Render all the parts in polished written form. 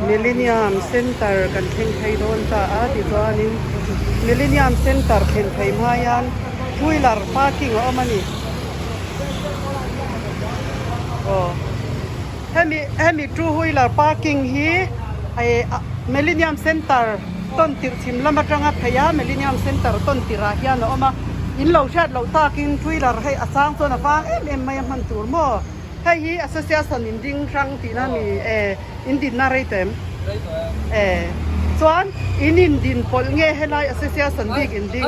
Millennium Center กันเพ่งไทยโดนตาติดตัวนี้ Millennium Center เพ่งไทยมายันช่วยหลักพาร์กิ้งเอามานี่โอ้ให้มีช่วยหลักพาร์กิ้งฮีไอ้ Millennium Center ต้นติดชิมลำบากจังอ่ะพยา Millennium Center ต้นติราเฮียนเอามาอินเราชาติเราตากินช่วยหลักให้อาสางตัวน่ะฟังไม่มันตัวมั่วให้ฮี Association อินดิ้งครั้งที่น่ามีอินดินน่าไรเต็มส่วนอินดินพอลเงี้ยให้ไล่ Association ดิกอินดิ้ง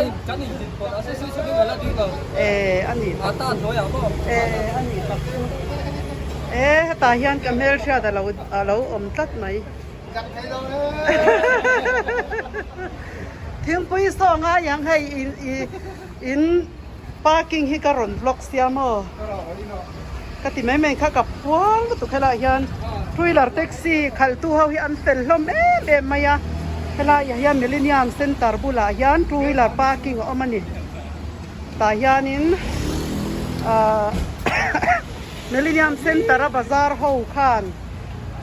อันนี้อันนี้ตาเฮียนกับเมลชาแต่เราอมตัดไหมทิ้งไปสองอย่างให้อินปาร์กิ้งให้กระรอนบล็อกเสียมั้งกติไม่ข้ากับพวงตุกขลายันทุยหลักแท็กซี่ขัลตู้เฮาให้อันเฟลลมมายาขลายันมิลเลนเนียมเซ็นเตอร์บุลายันทุยหลักปาร์กิ้งอมันนี่ตายันินมิลเลนเนียมเซ็นเตอร์บาซาร์เฮาขาน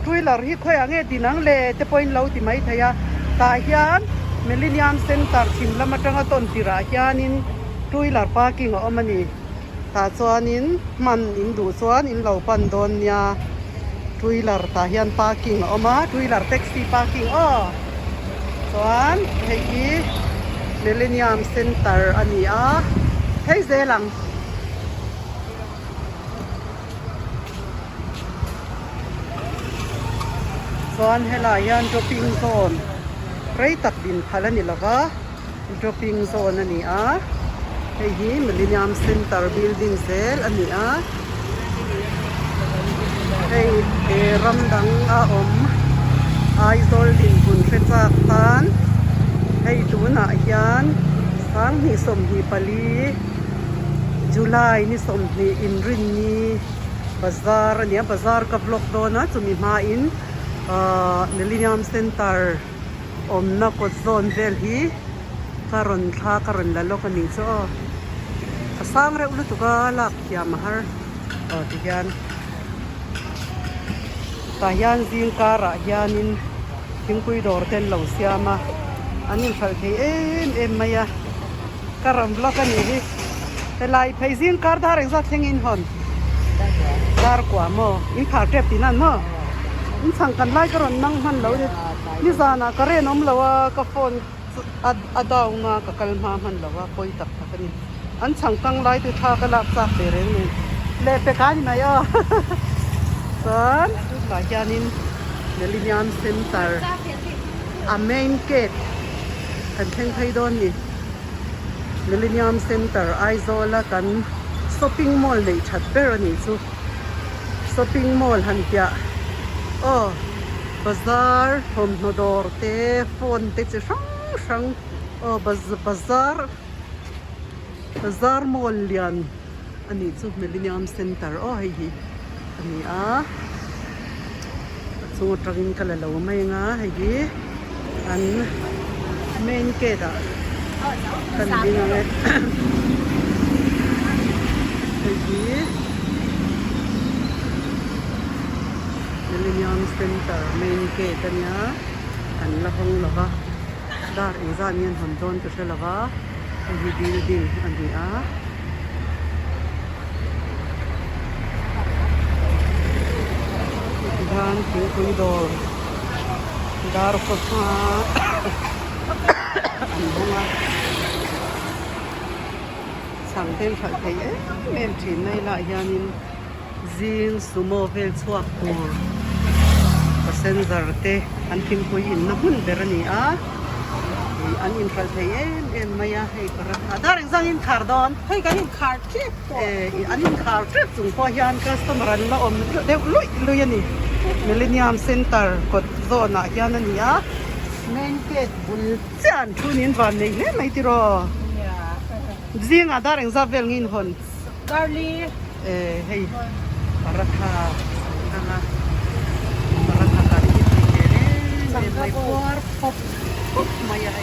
ทุยหลักที่ค่อยอังเงดินังเล่เตปอยน์เล่าที่ไม่ทายาตายันมิลเลนเนียมเซ็นเตอร์ชิมละมาจังต้นติรายันินทุยหลักปาร์กิ้งอมันนี่ตาส่วนนินมันอินดูส่วนอินเหล่าปันโดนยาทุยหลักตาเฮียนพาร์กิ้งออกมาทุยหลักแท็กซี่พาร์กิ้งส่วนเฮ้ยมิลเลนเนียมเซ็นเตอร์อันนี้เฮ้ยเจลังส่วนเฮลายันจ็อปปิ้งโซนไรตักดินพาลนี่ละวะจ็อปปิ้งโซนอันนี้เฮ้ยมิลเลนเนียมเซ็นเตอร์บิลดิ้งเซลอันนี้เฮ้ยรำดังไอโซลดินบุญเฟจากทานเฮ้ยดูน่ะยันสังหิสมหิปลีจุลายนิสมหิอินรินนีบาซาร์เนี่ยบาซาร์กับล็อกโดนะจุมีมาอินมิลเลนเนียมเซ็นเตอร์นักโซนเวลฮีการันท่าการันละโลกันนี้จ้าสร้างเรื่องอุตุกาลักยามหาที่ยันตายันซิงการะยันินทิงคุยดอร์เทนเหล่าเสียมาอันนี้เขาที่มายาการันบล็อกกันนี้แต่ลายเพย์ซิงการ์ดาร์เองสักเท่งอินหอนดาร์กว่ามั้งอินขาเก็บที่นั่นมั้งอินสั่งกันไล่การันนั่งหันเหล่าเนี่ยนี่ซานะกระเรนอมเหล่ากับฟอนอดาวมากับกัลมาหันเหล่าคอยตักกันนี่อันสั่งกังไล่ตัวท่ากระลับสักเดรนี่เล่ไปกันไหมส่วนหลายอย่างนี้มิลเลนเนียมเซ็นเตอร์เมนเกตกันเพ่งไทยโดนนี่มิลเลนเนียมเซ็นเตอร์ไอโซล่ากันช้อปปิ้งมอลล์ในชัดเบอร์นี่ซูช้อปปิ้งมอลล์หันเดียบาซาร์โฮมโนดอร์เตฟอนเตจะช่างบาซาร์มอลล์ยันอันนี้ซูมิลเลนเนียมเซ็นเตอร์เฮ้ยอันนี้สมมติเรากินกันแล้วไม่ง่ายเฮ้ยอันเมนเกตกันดีไงเฮ้ยมิลเลนเนียมเซ็นเตอร์เมนเกตอันนี้อันละห้องละวะดาร์อินซานีนหันโดนตัวเชลละวะเฮ้ยบิลดิ้งอันนี้Dan tingkuy dor dar ko sa bunga sangtel khalthei mem thin nei la yanin zin sumo vel chuak tur passenger te an tingkuy in na hun berani an in khalthei maya hei para adar exang in khar don hei kan in khar trip an in khar trip chung po hian customer an la om de lui ani Millennium Center กดโซนอ่ะยันนั่นนี่เมนเกตบุลจานทุนินวันนี้เนี่ยไม่ติรอซิงอ่ะดาริงซาเวลงินหอนดาร์ลีเฮ้ยปาราคาปาราคาการที่ที่เนี่ยไม่พอร์พบมาอย่างไร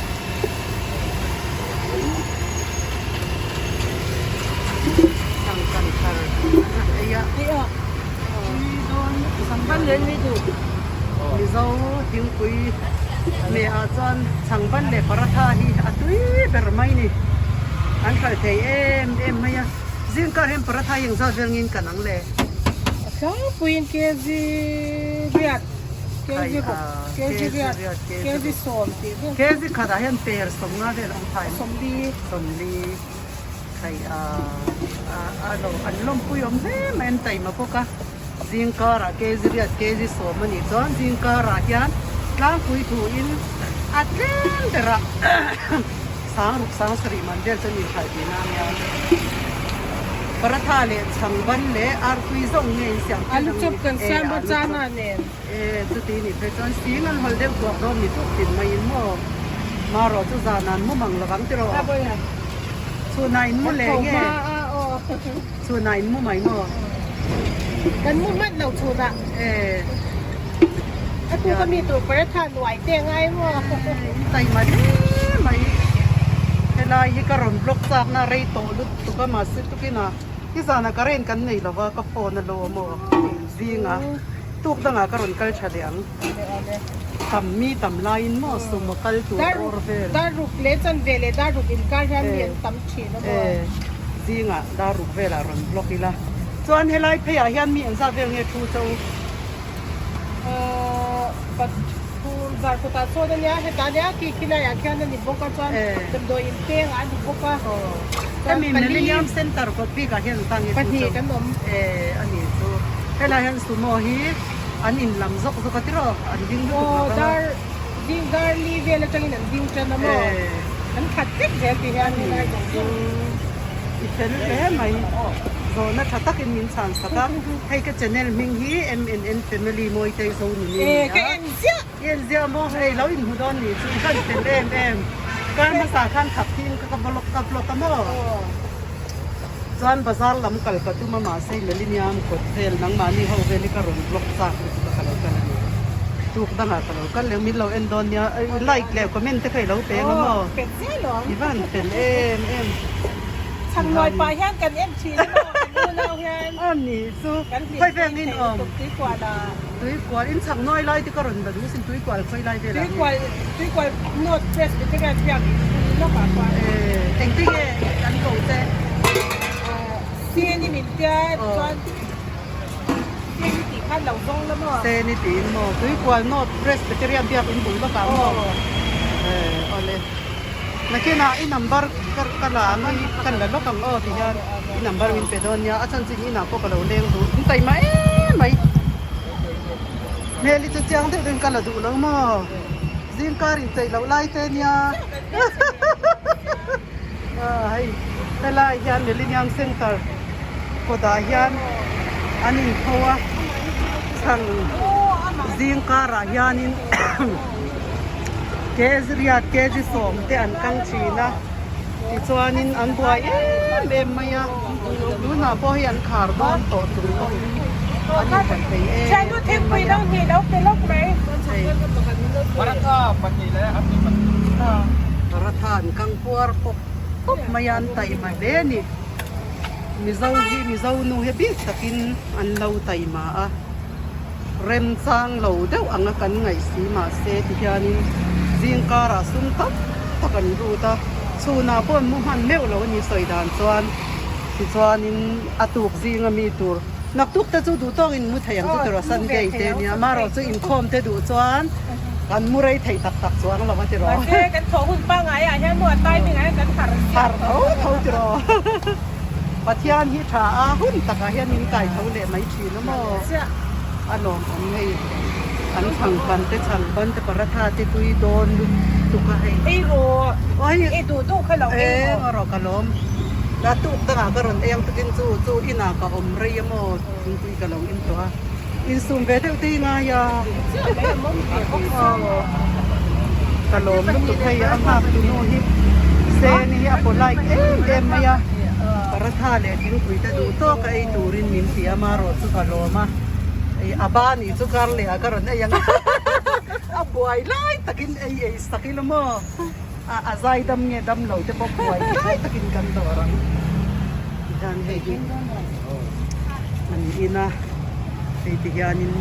สั่งกันค่ะไอ้ยะsampan din dito. mi zo ting pui me a chan chang ban le paratha hi atui ber mai ni an khai thei em maya zin kar hem paratha yang za velngin kanang le Sao puin kezi riat kezi ko kezi riat kezi som ti kezi khada hem per som nga de long thai som li khai lo an lom puyom he men tai ma ko ka zin kara kezi riat kezi som ani chon zin kara hian tlang pui thu in atlen dera sang sri mandel chani khai ti na ya paratha le changban le ar pui zong nge siang alu chop kan sam ba chana ne tu ti ni pe chon singan hol deu tu rom ni tu tin mai mo ma ro chu zanan mu mang lawang ti ro aboya chu nai mu le nge chu nai mu mai mo kan mu mat lo chu da tuก็มีตัวประธานหน่วยเตียงไงวะ tai ma di mai helai hi ka ron block sak na rei to lu tu ka ma sit tu kina ki zana ka ren kan nei lawa ka phone lo mo zinga tuk danga ka ron kal chaliang tam mi tam lain mo su mo kal tu or ver dar ruk le chan vele dar ruk in ka jan lien tam chi na mo zinga dar ruk vela ron block ila chuan helai phe a hian mi an za vel nge thu chau but zar ko ta so da nya he ta nya ki kila ya kyan ni boka chan dam do in pe nga ni boka ta mi millennium center ko pi ka hian tang pa ni kan dom ani tu helai hian su mo hi an in lam zok zok atiro an ding lu dar li vele tang in ding chan na mo an khat tek je pi han ni lai itel le mai zo na thatak in min san saka hay ka channel ming hi MNN family moi tai zo ni ka en zia mo hay lo in hu don ni chu kan tel em kan ma sa khan thap tin ka blok ka mo chuan bazar lam kal ka tu ma sei millennium ko tel nang ma ni ho ve ni ka ron blok sa ka lo kan ni tuk danga ka lo kan le min lo en don nya like le comment te kai lo pe mo pe se lo iban tel emทางลอยปลายแห้งกันเอ็มชีนดูแลแห้ง นี่สู้ค่อยแพงนิดอม ตุ้ยกว่าละ ตุ้ยกว่าอินสั่งน้อยไล่ที่กระรุ่นแบบดูสิตุ้ยกว่าค่อยไล่ได้ละ ตุ้ยกว่านวดเฟสเป็นการเพียงนอกปากกว่า เต็งที่อันโกเต้ เสียนี่มีเจ้าจอนเสียนี่ตีขั้นเหล่าซงแล้วมั้ง เต้นี่ตีนโมตุ้ยกว่านอดเรสเปเตอรียมเบียบอินบุญก็ตามโมเอาเลยนักเก็ตอินนัมเบอร์กันละไม่กันละล็อกกังอ้อที่ยันอินนัมเบอร์วินเปดอนยาอาจารย์จริงอินนักก็เราเลี้ยงดูใส่ไหมเมลิจะจ้างเด็กกันละดูแล้วมั้งซิงการินใจเราไล่เต้นยาให้แต่ละยันเดลินยังเซ็นเตอร์ก็ได้ยันอันนี้เพราะว่าทางซิงการะยันินเกสเรียดเกสสมแต่อันกังชีนะที่ส่วนนี้อันบัวเอ็มไม่ยาดูน่าพอเห็นขาร์บอนโตตุลอันนี้เป็นไปใช่ดูเทปไปแล้วเห็นแล้วเป็นโรคไหม Para ka patila at iba. ประธานกังปัวปุ๊บมายันไตมาเดนี่มิเจ้านูเฮบิสกินอันเราไตมาเริ่มสร้างเราเดี๋ยวอังกันไงสีมาเสที่ยานินจิงการาสุนทับตะกันรู้ตาสูนาปนมุฮันเมวเรานี่สวยดานส่วนที่ส่วนนี้อตุกจิงมีตัวนักตุกแต่จู่ดูต้องอินมุทยังตุตัวสันเกยเตนี่มาเราจะอินคอมแต่ดูส่วนกันมุไรไทยตักส่วนเราไม่จะรอ กันขอคุณป้าไงอ่ะใช่หมวดใต้เป็นไงกันขัด เขาจะรอปัทยานฮิตราหุ่นตะกะเฮียนินไก่เขาเลยไม่ชีนะมั้งอันนอันนี้อันช่างกันแต่ช่างบันแต่ประธานที่ตุยโดนตุกให้ไอ้โรไอ้ดูตู้ขลุ่มมารอกะล้มแล้วตุกตะกะกระรอนเองตะกินจู่อินากะอมเรียมตุยตุยกะล้มอินตัวอินซุ่มเวทตีงายากะล้มตุกให้อาภาพตุโนฮิเซนี่อปไลเอ็มมายาประธานเลยทิ้งคุยแต่ดูโต๊ะกับไอ้ตูรินมินเสียมารอสุกะล้มอาบ้านนี่สุการเลยอาการเนี่ยยังอาบวยไล่ตะกินไอ้สักกิโลโมอาใจดำเงี้ยดำเหล่าจะบอกบวยไล่ตะกินกันตัวรังยันให้กินมันอินะไอ้ที่ยันิน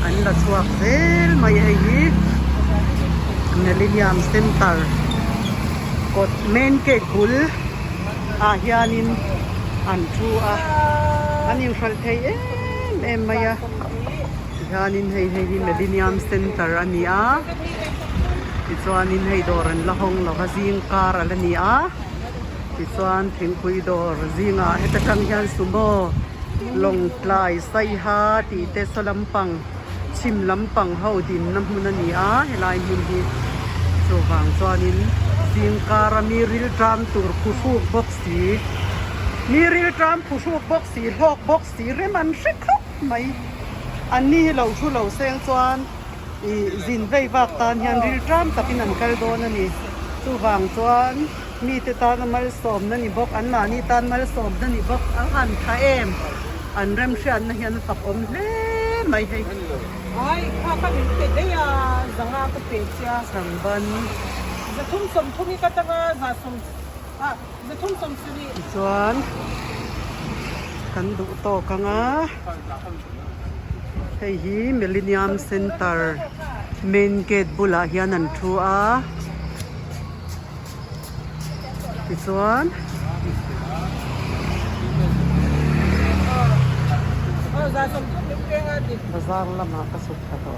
อันละชวกเซลไม่ให้ยีMillennium Center กดเมนเกตกุลอาเฮียนินอันทูอันนี้ฟังเทยเอ็มไม่อะเฮียนินให้Millennium Center อันนี้ที่ส่วนนินให้ดอรันละห้องละก็ซิงการอันนี้ที่ส่วนถึงคุยดอร์ซิงเฮตจังยันสุโมลงปลายไซฮาตีเตสลัมปังชิมลำปังเฮาดินน้ำมันนี่เฮลายมุนดีส่วนส่วนนี้สิงการมีริลทรัมตูร์ผู้ชูบ็อกซีมีริลทรัมผู้ชูบ็อกซีลอกบ็อกซีเรมันชิคครับไหมอันนี้เราชูเราเซงส่วนจินเวย์วักตานยันริลทรัมแต่เป็นอันกัลโดนนี่ส่วนส่วนมีแต่ตานมาลสอมนั่นนี่บอกอันมานี่ตานมาลสอมนั่นนี่บอกอันข้าเอ็มอันเริ่มเชื่อนะยันตับอมเล่ไม่ให้Ay, kakabit pwede ya. Zanga ko pwede. สังบัน Zatum som tumi kataga zatum. Zatum som suri. ส่วนกันดูโตกังให้ฮีMillennium Center Main Gate บุลาเฮียนันทัวส่วน Zatum tumi kaya nga di. Bazar lama kasuk ka to